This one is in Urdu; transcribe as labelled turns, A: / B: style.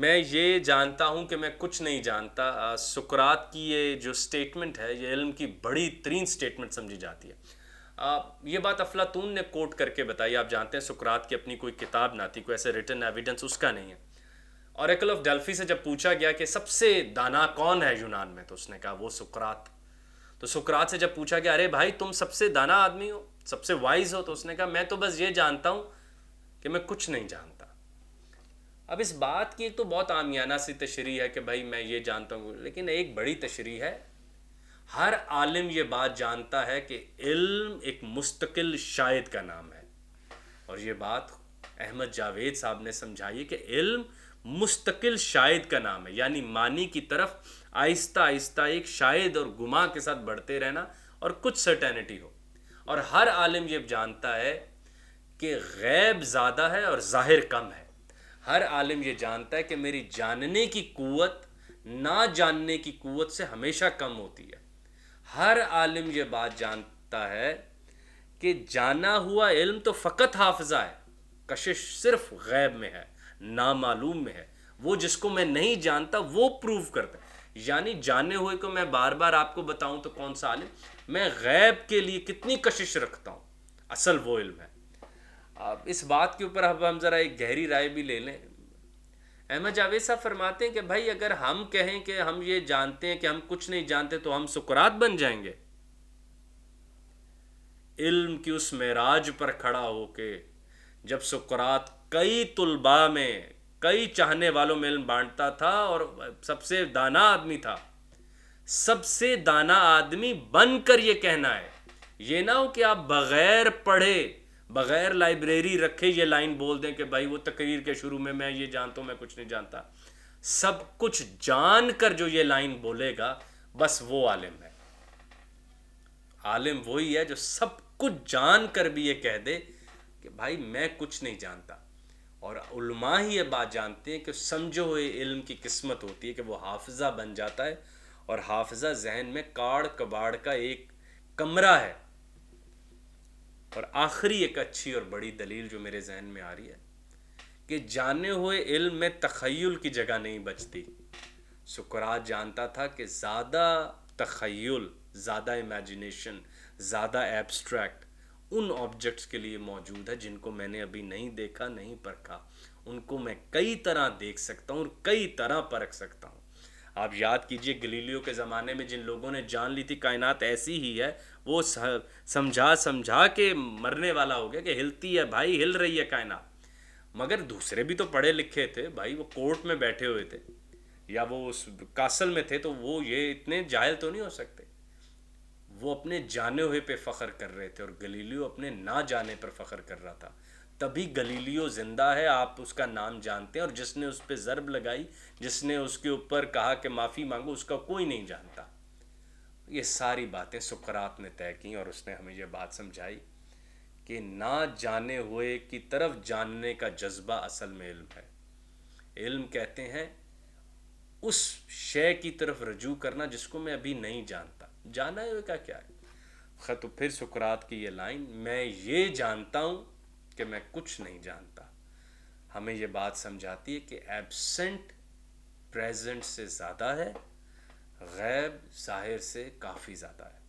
A: میں یہ جانتا ہوں کہ میں کچھ نہیں جانتا، سقراط کی یہ جو سٹیٹمنٹ ہے یہ علم کی بڑی ترین سٹیٹمنٹ سمجھی جاتی ہے۔ یہ بات افلاطون نے کوٹ کر کے بتائی۔ آپ جانتے ہیں سقراط کی اپنی کوئی کتاب نہ تھی، کوئی ایسے ریٹن ایویڈنس اس کا نہیں ہے۔ اوریکل آف ڈیلفی سے جب پوچھا گیا کہ سب سے دانا کون ہے یونان میں، تو اس نے کہا وہ سقراط۔ تو سقراط سے جب پوچھا گیا ارے بھائی تم سب سے دانا آدمی ہو، سب سے وائز ہو، تو اس نے کہا میں تو بس یہ جانتا ہوں کہ میں کچھ نہیں جانتا۔ اب اس بات کی ایک تو بہت عامیانہ سی تشریح ہے کہ بھائی میں یہ جانتا ہوں، لیکن ایک بڑی تشریح ہے۔ ہر عالم یہ بات جانتا ہے کہ علم ایک مستقل شاہد کا نام ہے، اور یہ بات احمد جاوید صاحب نے سمجھائی کہ علم مستقل شاہد کا نام ہے، یعنی معنی کی طرف آہستہ آہستہ ایک شاہد اور گماں کے ساتھ بڑھتے رہنا اور کچھ سرٹینٹی ہو۔ اور ہر عالم یہ جانتا ہے کہ غیب زیادہ ہے اور ظاہر کم ہے۔ ہر عالم یہ جانتا ہے کہ میری جاننے کی قوت نہ جاننے کی قوت سے ہمیشہ کم ہوتی ہے۔ ہر عالم یہ بات جانتا ہے کہ جانا ہوا علم تو فقط حافظہ ہے، کشش صرف غیب میں ہے، نامعلوم میں ہے۔ وہ جس کو میں نہیں جانتا وہ پروو کرتا ہے۔ یعنی جانے ہوئے کو میں بار بار آپ کو بتاؤں تو کون سا عالم، میں غیب کے لیے کتنی کشش رکھتا ہوں، اصل وہ علم ہے۔ اب اس بات کے اوپر اب ہم ذرا ایک گہری رائے بھی لے لیں۔ احمد جاوید صاحب فرماتے ہیں کہ بھائی اگر ہم کہیں کہ ہم یہ جانتے ہیں کہ ہم کچھ نہیں جانتے تو ہم سقراط بن جائیں گے۔ علم کی اس معراج پر کھڑا ہو کے جب سقراط کئی طلباء میں، کئی چاہنے والوں میں علم بانٹتا تھا اور سب سے دانا آدمی تھا، سب سے دانا آدمی بن کر یہ کہنا ہے، یہ نہ ہو کہ آپ بغیر پڑھے، بغیر لائبریری رکھے یہ لائن بول دیں کہ بھائی وہ تقریر کے شروع میں یہ جانتا ہوں میں کچھ نہیں جانتا۔ سب کچھ جان کر جو یہ لائن بولے گا بس وہ عالم ہے۔ عالم وہی ہے جو سب کچھ جان کر بھی یہ کہہ دے کہ بھائی میں کچھ نہیں جانتا۔ اور علماء ہی یہ بات جانتے ہیں کہ سمجھو ہوئے علم کی قسمت ہوتی ہے کہ وہ حافظہ بن جاتا ہے، اور حافظہ ذہن میں کاڑ کباڑ کا ایک کمرہ ہے۔ اور آخری ایک اچھی اور بڑی دلیل جو میرے ذہن میں آ رہی ہے کہ جانے ہوئے علم میں تخیل کی جگہ نہیں بچتی۔ سقراط جانتا تھا کہ زیادہ تخیل، زیادہ امیجنیشن، زیادہ ایبسٹریکٹ ان آبجیکٹس کے لیے موجود ہے جن کو میں نے ابھی نہیں دیکھا، نہیں پرکھا۔ ان کو میں کئی طرح دیکھ سکتا ہوں اور کئی طرح پرکھ سکتا ہوں۔ آپ یاد کیجئے گلیلیو کے زمانے میں جن لوگوں نے جان لی تھی کائنات ایسی ہی ہے، وہ سمجھا کے مرنے والا ہو گیا کہ ہلتی ہے بھائی، ہل رہی ہے کائنات۔ مگر دوسرے بھی تو پڑھے لکھے تھے بھائی، وہ کورٹ میں بیٹھے ہوئے تھے یا وہ اس کاسل میں تھے، تو وہ یہ اتنے جاہل تو نہیں ہو سکتے۔ وہ اپنے جانے ہوئے پہ فخر کر رہے تھے اور گلیلیو اپنے نہ جانے پر فخر کر رہا تھا۔ تبھی گلیلیو زندہ ہے، آپ اس کا نام جانتے ہیں، اور جس نے اس پہ ضرب لگائی، جس نے اس کے اوپر کہا کہ معافی مانگو، اس کا کوئی نہیں جانتا۔ یہ ساری باتیں سقراط نے طے کیں اور اس نے ہمیں یہ بات سمجھائی کہ نہ جانے ہوئے کی طرف جاننے کا جذبہ اصل میں علم ہے۔ علم کہتے ہیں اس شے کی طرف رجوع کرنا جس کو میں ابھی نہیں جانتا۔ جانا ہوئے کا کیا ہے؟ تو پھر سقراط کی یہ لائن، میں یہ جانتا ہوں کہ میں کچھ نہیں جانتا، ہمیں یہ بات سمجھاتی ہے کہ ایبسنٹ پریزنٹ سے زیادہ ہے، غیب ظاہر سے کافی زیادہ ہے۔